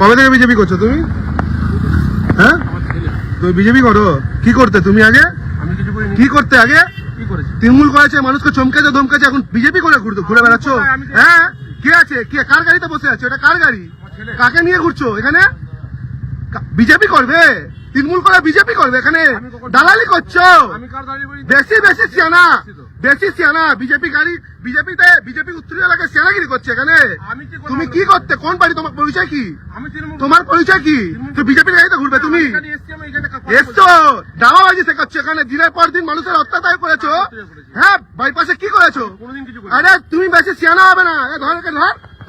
কবে থেকে বিজেপি করছো তুমি? হ্যাঁ, তুমি বিজেপি করো? কি করতে তুমি আগে? আমি কিছু করিনি। কি করতে আগে? কি করেছি? তৃণমূল করেছে, মানুষকে চমকেছে ধমকেছে, এখন বিজেপি করে ঘুরে বেড়াচ্ছ? হ্যাঁ, কে আছে? কে কার গাড়িতে বসে আছে? এটা কার গাড়ি? কাকে নিয়ে ঘুরছো এখানে? বিজেপি করবে? তৃণমূল করে বিজেপি করবে? এখানে দালালি করছো। বেশি সিয়ানা বিজেপি গাড়ি, বিজেপি উত্তরীয় এলাকায় সিয়ানাগিরি করছে এখানে। তুমি কি করতে? কোন বাড়ি? তোমার পরিচয় কি? তোমার পরিচয় কি? তো বিজেপির গাড়িতে ঘুরবে তুমি? এসছো দাওয়াবাজি শেখাচ্ছ এখানে, দিনের পর দিন মানুষের অত্যাচার করেছো। হ্যাঁ, বাইপাসে কি করেছো? আরে তুমি বেশি সিয়ানা হবে না।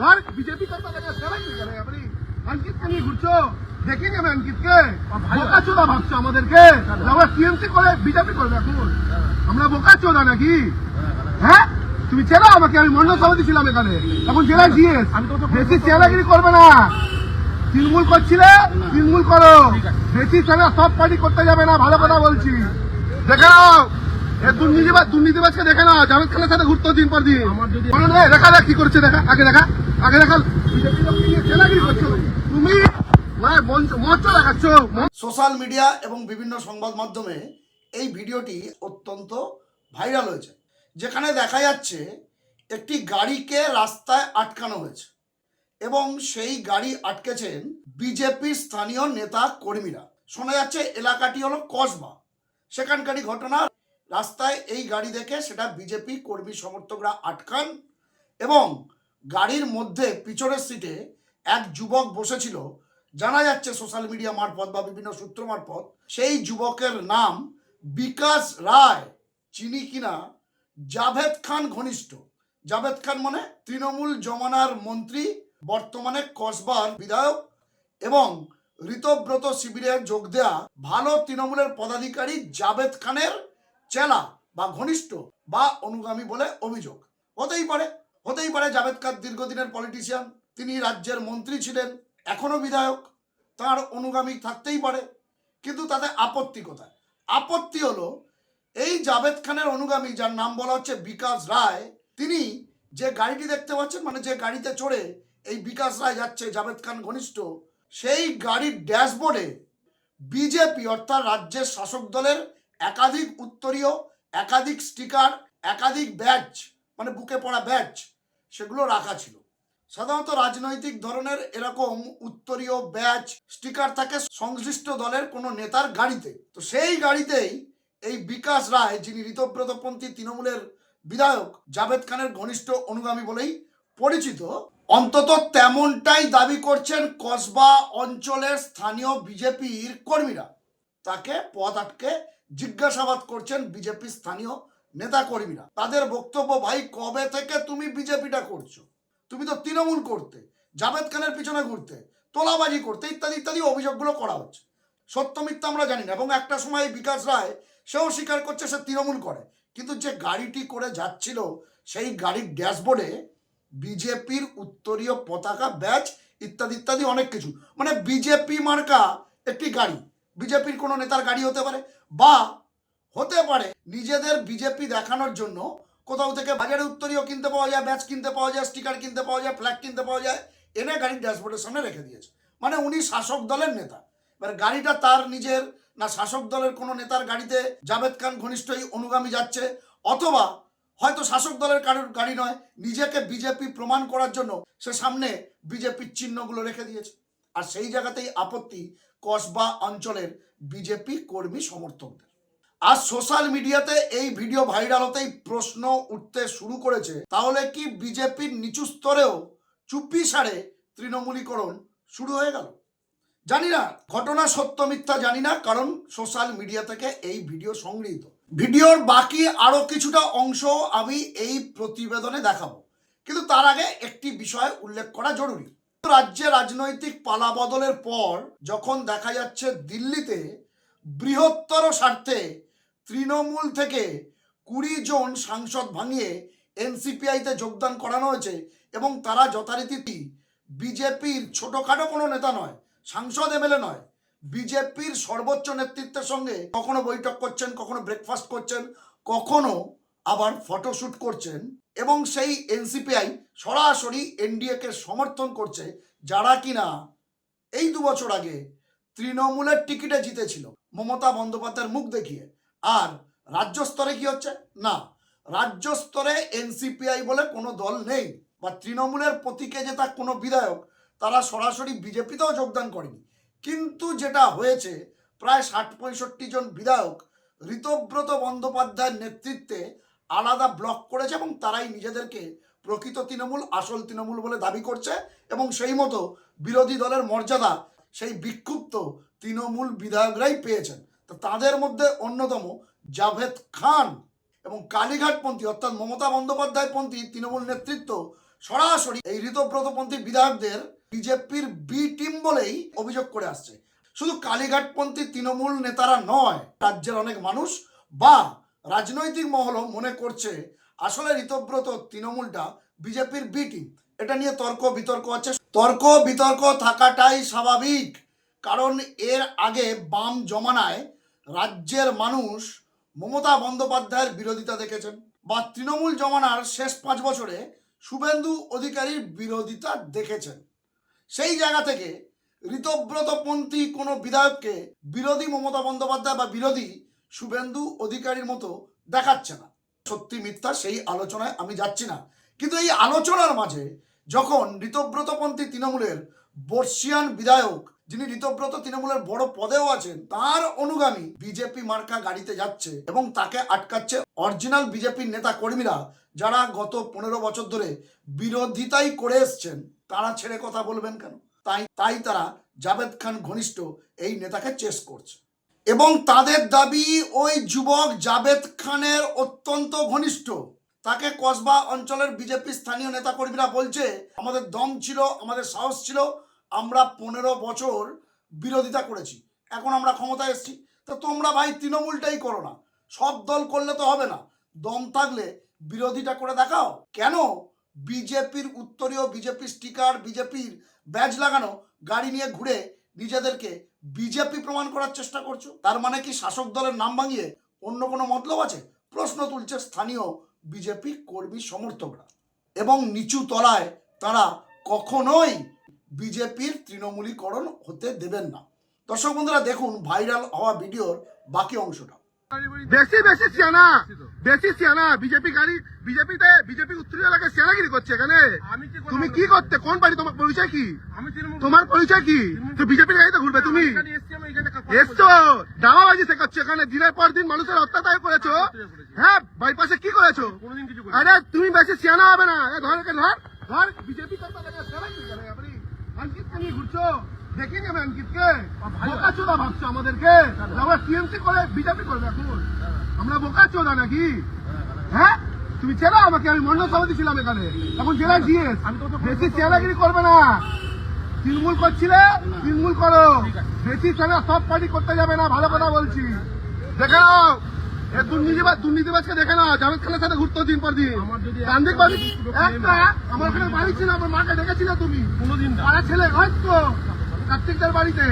ধর বিজেপি অঙ্কিতকে নিয়ে ঘুরছো। দেখিনি আমি অঙ্কিতকে। বোকাচোদা ভাবছো আমাদেরকে? আমরা টিএমসি করে বিজেপি করবে এখন? আমরা বোকাচোদা নাকি? হ্যাঁ, তুমি চেনো আমাকে? আমি মন্ডল সভাপতি ছিলাম এখানে, এখন জেলা জিএস। বেশি চেনাগিরি করবে না। তৃণমূল করছিলে, তৃণমূল করো। বেশি চেনা সব পার্টি করতে যাবে না, ভালো কথা বলছি। দেখে নাও দুর্নীতিবাজকে, দেখে নাও। জাভেদ খানের সাথে ঘুরতো দিন পর দিন। দেখা কি করছে, দেখা আগে দেখা চেনাগিরি করছো তুমি। সোশ্যাল মিডিয়া এবং বিভিন্ন সংবাদ মাধ্যমে এই ভিডিওটি অত্যন্ত ভাইরাল হয়েছে, যেখানে দেখা যাচ্ছে একটি গাড়িকে রাস্তায় আটকানো হয়েছে এবং সেই গাড়ি আটকেছেন বিজেপির স্থানীয় নেতা কর্মীরা। শোনা যাচ্ছে এলাকাটি হলো কসবা, সেখানকারই ঘটনা। রাস্তায় এই গাড়ি দেখে সেটা বিজেপি কর্মী সমর্থকরা আটকান এবং গাড়ির মধ্যে পিছনের সিটে এক যুবক বসেছিল। জানা যাচ্ছে সোশ্যাল মিডিয়া মারফত বা বিভিন্ন সূত্র মারফত সেই যুবকের নাম বিকাশ রায়, চিনি কিনা জাভেদ খান ঘনিষ্ঠ। জাভেদ খান মানে তৃণমূল জমানার মন্ত্রী, বর্তমানে কসবার বিধায়ক এবং ঋতব্রত শিবিরে যোগ দেয়া ভালো তৃণমূলের পদাধিকারী জাভেদ খানের চেলা বা ঘনিষ্ঠ বা অনুগামী বলে অভিযোগ। হতেই পারে জাভেদ খান দীর্ঘদিনের পলিটিশিয়ান, তিনি রাজ্যের মন্ত্রী ছিলেন, এখনো বিধায়ক, তার অনুগামী থাকতেই পারে। কিন্তু তাতে আপত্তি কোথায়? আপত্তি হলো এই জাভেদ খানের অনুগামী, যার নাম বলা হচ্ছে বিকাশ রায়, তিনি যে গাড়িটি দেখতে পাচ্ছেন, মানে যে গাড়িতে চড়ে এই বিকাশ রায় যাচ্ছে, জাভেদ খান ঘনিষ্ঠ, সেই গাড়ির ড্যাশবোর্ডে বিজেপি অর্থাৎ রাজ্যের শাসক দলের একাধিক উত্তরীয়, একাধিক স্টিকার, একাধিক ব্যাজ, মানে বুকে পড়া ব্যাজ, সেগুলো রাখা ছিল। সাধারণত রাজনৈতিক ধরনের এরকম উত্তরীয় ব্যাজ, স্টিকার থাকে সংশ্লিষ্ট দলের কোনো নেতার গাড়িতে। তো সেই গাড়িতেই এই বিকাশ রায়, যিনি ঋতব্রতপন্থী তৃণমূলের বিধায়ক, জাভেদ খানের ঘনিষ্ঠ অনুগামী বলেই পরিচিত, অন্তত তেমনটাই দাবি করছেন কসবা অঞ্চলের স্থানীয় বিজেপির কর্মীরা। তাকে পথ আটকে জিজ্ঞাসাবাদ করছেন বিজেপির স্থানীয় নেতা কর্মীরা। তাদের বক্তব্য, ভাই কবে থেকে তুমি বিজেপিটা করছো? তুমি তো তৃণমূল করতে, জাভেদ খানের পিছনে ঘুরতে, তোলাবাজি করতে, ইত্যাদি ইত্যাদি অভিযোগগুলো করা হচ্ছে। সত্য মিথ্যা আমরা জানি না। এবং একটা সময় বিকাশ রায় সেও স্বীকার করছে সে তৃণমূল করে, কিন্তু যে গাড়িটি করে যাচ্ছিল সেই গাড়ির ড্যাশবোর্ডে বিজেপির উত্তরীয় পতাকা, ব্যাজ ইত্যাদি ইত্যাদি অনেক কিছু, মানে বিজেপি মার্কা একটি গাড়ি, বিজেপির কোনো নেতার গাড়ি হতে পারে, বা হতে পারে নিজেদের বিজেপি দেখানোর জন্য কোথাও থেকে বাজারে উত্তরীয় কিনতে পাওয়া যায়, ব্যাচ কিনতে পাওয়া যায়, স্টিকার কিনতে পাওয়া যায়, ফ্ল্যাগ কিনতে পাওয়া যায়, এনে গাড়ির ড্যাশবোর্ডের সামনে রেখে দিয়েছে। মানে উনি শাসক দলের নেতা, এবার গাড়িটা তার নিজের না শাসক দলের কোনো নেতার গাড়িতে জাভেদ খান ঘনিষ্ঠই অনুগামী যাচ্ছে, অথবা হয়তো শাসক দলের কারোর গাড়ি নয়, নিজেকে বিজেপি প্রমাণ করার জন্য সে সামনে বিজেপির চিহ্নগুলো রেখে দিয়েছে। আর সেই জায়গাতেই আপত্তি কসবা অঞ্চলের বিজেপি কর্মী সমর্থকদের। আর সোশ্যাল মিডিয়াতে এই ভিডিও ভাইরাল হতেই প্রশ্ন উঠতে শুরু করেছে, তাহলে কি বিজেপির নিচু স্তরেও চুপি সারে তৃণমূলীকরণ শুরু হয়ে গেল? জানি না, ঘটনা সত্য মিথ্যা জানি না, কারণ সোশ্যাল মিডিয়া থেকে এই ভিডিও সংগৃহীত। ভিডিওর বাকি আরো কিছুটা অংশ আমি এই প্রতিবেদনে দেখাবো, কিন্তু তার আগে একটি বিষয় উল্লেখ করা জরুরি। রাজ্যে রাজনৈতিক পালাবদলের পর যখন দেখা যাচ্ছে দিল্লিতে বৃহত্তর স্বার্থে তৃণমূল থেকে 20 জন সাংসদ ভাঙিয়ে এনসিপিআইতে যোগদান করানো হয়েছে এবং তারা যথারীতি বিজেপির ছোটখাটো কোনো নেতা নয়, সাংসদ এমএলএ নয়, বিজেপির সর্বোচ্চ নেতৃত্বের সঙ্গে কখনো বৈঠক করছেন, কখনো ব্রেকফাস্ট করছেন, কখনো আবার ফটোশ্যুট করছেন, এবং সেই এনসিপিআই সরাসরি এনডিএ কে সমর্থন করছে, যারা কিনা এই 2 বছর আগে তৃণমূলের টিকিটে জিতেছিল মমতা বন্দ্যোপাধ্যায়ের মুখ দেখিয়ে। আর রাজ্য স্তরে কি হচ্ছে? না, রাজ্য স্তরে এনসিপিআই বলে কোনো দল নেই, বা তৃণমূলের প্রতীকে জেতা কোনো বিধায়ক তারা সরাসরি বিজেপিতেও যোগদান করেনি। কিন্তু যেটা হয়েছে, প্রায় 60-65 জন বিধায়ক ঋতব্রত বন্দ্যোপাধ্যায়ের নেতৃত্বে আলাদা ব্লক করেছে এবং তারাই নিজেদেরকে প্রকৃত তৃণমূল, আসল তৃণমূল বলে দাবি করছে এবং সেই মতো বিরোধী দলের মর্যাদা সেই বিক্ষুব্ধ তৃণমূল বিধায়করাই পেয়েছেন। তো তাদের মধ্যে অন্যতম জাভেদ খান এবং কালীঘাটপন্থী অর্থাৎ মমতা বন্দ্যোপাধ্যায়পন্থী তৃণমূল নেতৃত্ব সরাসরি এই ঋতব্রতপন্থী বিধায়কদের বিজেপির বি টিম বলেই অভিযোগ করে আসছে। শুধু কালীঘাটপন্থী তৃণমূল নেতারা নয়, রাজ্যের অনেক মানুষ বা রাজনৈতিক মহলও মনে করছে আসলে ঋতব্রত তৃণমূলটা বিজেপির বি টিম। এটা নিয়ে তর্ক বিতর্ক আছে। তর্ক বিতর্ক থাকাটাই স্বাভাবিক, কারণ এর আগে বাম জমানায় রাজ্যের মানুষ মমতা বন্দ্যোপাধ্যায়ের বিরোধিতা দেখেছেন, বা তৃণমূল জমানার শেষ 5 বছরে শুভেন্দু অধিকারীর বিরোধিতা দেখেছেন। সেই জায়গা থেকে ঋতব্রতপন্থী কোনো বিধায়ককে বিরোধী মমতা বন্দ্যোপাধ্যায় বা বিরোধী শুভেন্দু অধিকারীর মতো দেখাচ্ছে না। সত্যি মিথ্যা সেই আলোচনায় আমি যাচ্ছি না, কিন্তু এই আলোচনার মাঝে যখন ঋতব্রতপন্থী তৃণমূলের বর্ষিয়ান বিধায়ক, যিনি ঋতব্রত তৃণমূলের বড় পদেও আছেন, তার অনুগামী বিজেপি মার্কা গাড়িতে যাচ্ছে এবং তাকে আটকাচ্ছে অরিজিনাল বিজেপির নেতা কর্মীরা, যারা গত 15 বছর ধরে বিরোধিতাই করে এসছেন, তারা ছেড়ে কথা বলবেন কেন? তাই তারা জাভেদ খান ঘনিষ্ঠ এই নেতাকে চেস করছে এবং তাদের দাবি ওই যুবক জাভেদ খানের অত্যন্ত ঘনিষ্ঠ। তাকে কসবা অঞ্চলের বিজেপি স্থানীয় নেতা কর্মীরা বলছে, আমাদের দম ছিল, আমাদের সাহস ছিল, আমরা 15 বছর বিরোধিতা করেছি, এখন আমরা ক্ষমতায় এসেছি। তো তোমরা ভাই তৃণমূলটাই করো না, সব দল করলে তো হবে না, দম থাকলে বিরোধিতা করে দেখাও। কেন বিজেপির উত্তরীয়, বিজেপি স্টিকার, বিজেপির ব্যাজ লাগানো গাড়ি নিয়ে ঘুরে নিজেদেরকে বিজেপি প্রমাণ করার চেষ্টা করছো? তার মানে কি শাসক দলের নাম ভাঙিয়ে অন্য কোনো মতলব আছে? প্রশ্ন তুলছে স্থানীয় বিজেপি কর্মী সমর্থকরা। এবং নিচু তলায় তারা কখনোই বিজেপির তৃণমূলীকরণ হতে দেবেন না। দর্শক বন্ধুরা, দেখুন ভাইরাল হওয়া ভিডিওর বাকি অংশটা। বেশি সিয়ানা বিজেপি গাড়ি, বিজেপি উত্তরীয় এলাকায় সিয়ানাগিরি করছে এখানে। তুমি কি করতে? কোন বাড়ি? তোমার পরিচয় কি? তোমার পরিচয় কি? তো বিজেপির গাড়িতে ঘুরবে তুমি? এসছো দাওয়াবাজি শেখাচ্ছ এখানে, দিনের পর দিন মানুষের অত্যাচার করেছো। হ্যাঁ, বাইপাসে কি করেছো? আরে তুমি বেশি সিয়ানা হবে না। ধর বিজেপি অঙ্কিতকে নিয়ে ঘুরছো, দেখিনি আমি অঙ্কিতকে। বোকা চোদা ভাবছো আমাদেরকে? আমরা টিএমসি করে বিজেপি করবে এখন? আমরা বোকা চোদা নাকি? হ্যাঁ, তুমি চেনো আমাকে? আমি মন্ডল সভাপতি ছিলাম এখানে, এখন জেলার জিএস। বেশি চেনাগিরি করবে না। তৃণমূল করছিলে, তৃণমূল করো, বেশি চেনা সব পার্টি করতে যাবে না। ভালো কথা বলছি, দেখে নাও এ দুর্নীতিবাজকে দেখে নাও। জাভেদ খানের সাথে ঘুরতো দিন পর দিন। গান্ধীবাদী একটা আমার ওখানে বাড়ি ছিল, আমার মাকে ডেকেছিল তুমি কোনোদিন? পাড়া ছেলে হয়তো কার্তিকদের বাড়িতে,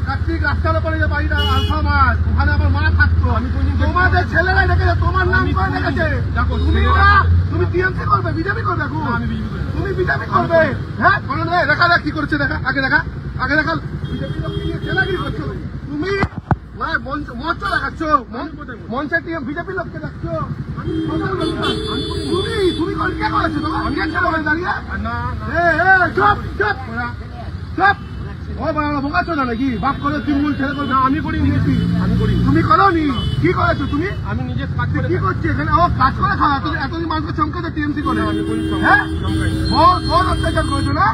কার্তিক রাস্তার ওপরে যে বাড়িটা আলফা মাঠ, ওখানে আমার মা থাকতো। তোমাদের ছেলেরা ডেকেছে, তোমার নাম করে ডেকেছে। তুমি টিএমসি করবে, বিজেপি করবে? তুমি বিজেপি করবে? হ্যাঁ, দেখা দেখ কি করছে, দেখা আগে দেখা বিজেপি লোককে নিয়ে চেনাগিরি করছো তুমি। মঞ্চ দেখাচ্ছ, মঞ্চে বিজেপি লোককে দেখছো। তুমি কে করেছো? তোমার দাঁড়িয়ে চপ চপ চপ। বোকা চোদা নাকি? বাপ করে তৃণমূল ছেলে করবে? আমি করিনি। তুমি করো নি? কি করেছো তুমি? আমি নিজে কি করছি এখানে? ও কাজ করে খাওয়া। এতদিন মানুষকে চমকেছে টিএমসি করে। হ্যাঁ, বহুত অত্যাচার করেছো না?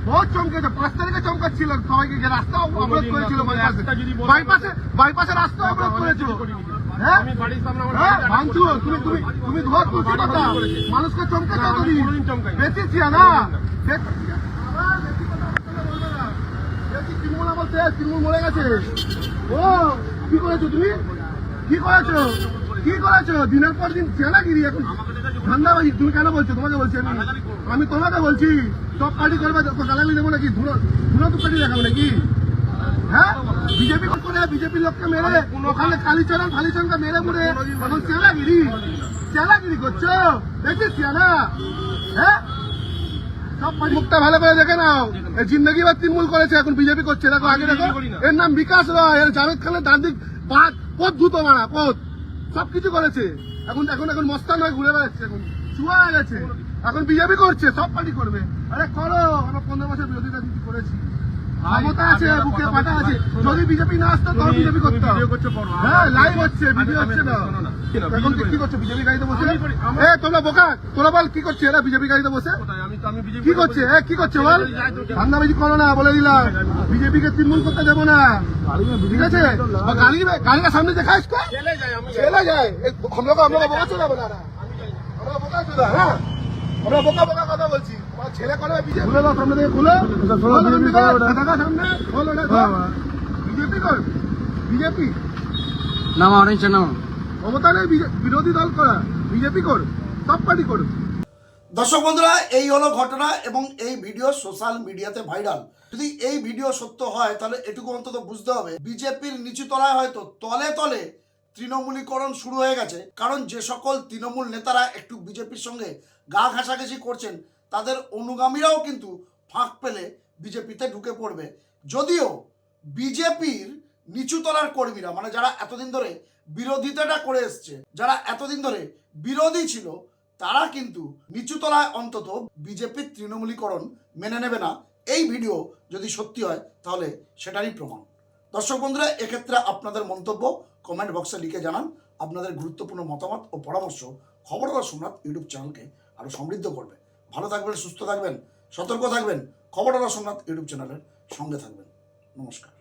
বহুত চমকেছে। 5 তারিখে চমকাচ্ছিল সবাইকে, যে রাস্তা অবরোধ করেছিল বাইপাসে রাস্তা অবরোধ করেছো। হ্যাঁ, ভাঙছো তুমি ধর তুলছি কথা, মানুষকে চমকেছো এতদিন। বেঁচেছি না তৃণমূল আমার শেষ, তৃণমূল মরে গেছে। ও কি করেছো তুমি? কি করেছো? দিনের পর দিন চেনাগিরি, এখন ধান্দাবাজি। তুমি কেন বলছো? তোমাকে বলছি আমি তোমাকে বলছি সব পার্টি করবে, গালালি দেবো নাকি? ধুলো দু পার্টি দেখাবো নাকি? হ্যাঁ, বিজেপি করে বিজেপির লোককে মেরে ওখানে কালীচরণকে মেরে মুড়ে এখন চেনাগিরি করছো। দেখছিস না? হ্যাঁ, মুখটা ভালো করে দেখে নাও। এই জিন্দগি বা তৃণমূল করেছে, এখন বিজেপি করছে। দেখো আগে দেখো, এর নাম বিকাশ রয়, এর জাভেদ খানের ডান দিক পথ ধুতো মারা পথ সবকিছু করেছে। এখন এখন এখন মস্তান হয়ে ঘুরে বেড়াচ্ছে, এখন শুয়া হয়ে গেছে। এখন বিজেপি করছে, সব পার্টি করবে। আরে করো, আমরা 15 বছর বিরোধিতা করেছি, ক্ষমতা আছে, বুকে পাটা আছে। যদি বিজেপি না আসতো তাও বিজেপি করতাম। হ্যাঁ, লাইভ হচ্ছে, ভিডিও হচ্ছে না। এখন কি করছে বিজেপি গাড়িতে বসে? তোমরা বোকা, তোরা বল কি করছে এরা বিজেপি গাড়িতে বসে? কি করছে কি করছে বল? ধান্দাবাজি করো না, বলে দিলাম। বিজেপিকে তৃণমূল করতে দেবো না, ঠিক আছে? গাড়িটা সামনে দেখা इसको चला जाए। हम लोग বোকা চোদা বলা না, আমরা বোকা চোদা। হ্যাঁ, আমরা বোকা বোকা কথা বলছি। ছেলে করে বিজেপি খুলে দাও, সামনে থেকে খুলে সামনে খোলো না। বিজেপি কর, বিজেপি নামা অরেঞ্জ নামা ক্ষমতা নেই, বিরোধী দল করা, বিজেপি কর, সব পার্টি করো। দর্শক বন্ধুরা, এই হলো ঘটনা এবং এই ভিডিও সোশ্যাল মিডিয়াতে ভাইরাল। যদি এই ভিডিও সত্য হয় তাহলে এটুকু অন্তত বুঝতে হবে বিজেপির নিচু তলায় হয়তো তলে তলে তৃণমূলীকরণ শুরু হয়ে গেছে। কারণ যে সকল তৃণমূল নেতারা একটু বিজেপির সঙ্গে গা ঘাসাঘাসি করছেন তাদের অনুগামীরাও কিন্তু ফাঁক পেলে বিজেপিতে ঢুকে পড়বে। যদিও বিজেপির নিচুতলার কর্মীরা, মানে যারা এতদিন ধরে বিরোধিতাটা করে এসছে, যারা এতদিন ধরে বিরোধী ছিল, তারা কিন্তু নিচুতলায় অন্তত বিজেপির তৃণমূলীকরণ মেনে নেবে না। এই ভিডিও যদি সত্যি হয় তাহলে সেটারই প্রমাণ। দর্শক বন্ধুরা, এক্ষেত্রে আপনাদের মন্তব্য কমেন্ট বক্সে লিখে জানান। আপনাদের গুরুত্বপূর্ণ মতামত ও পরামর্শ খবরদার সোমনাথ ইউটিউব চ্যানেলকে আরও সমৃদ্ধ করবে। ভালো থাকবেন, সুস্থ থাকবেন, সতর্ক থাকবেন। খবরদার সোমনাথ ইউটিউব চ্যানেলের সঙ্গে থাকবেন। নমস্কার।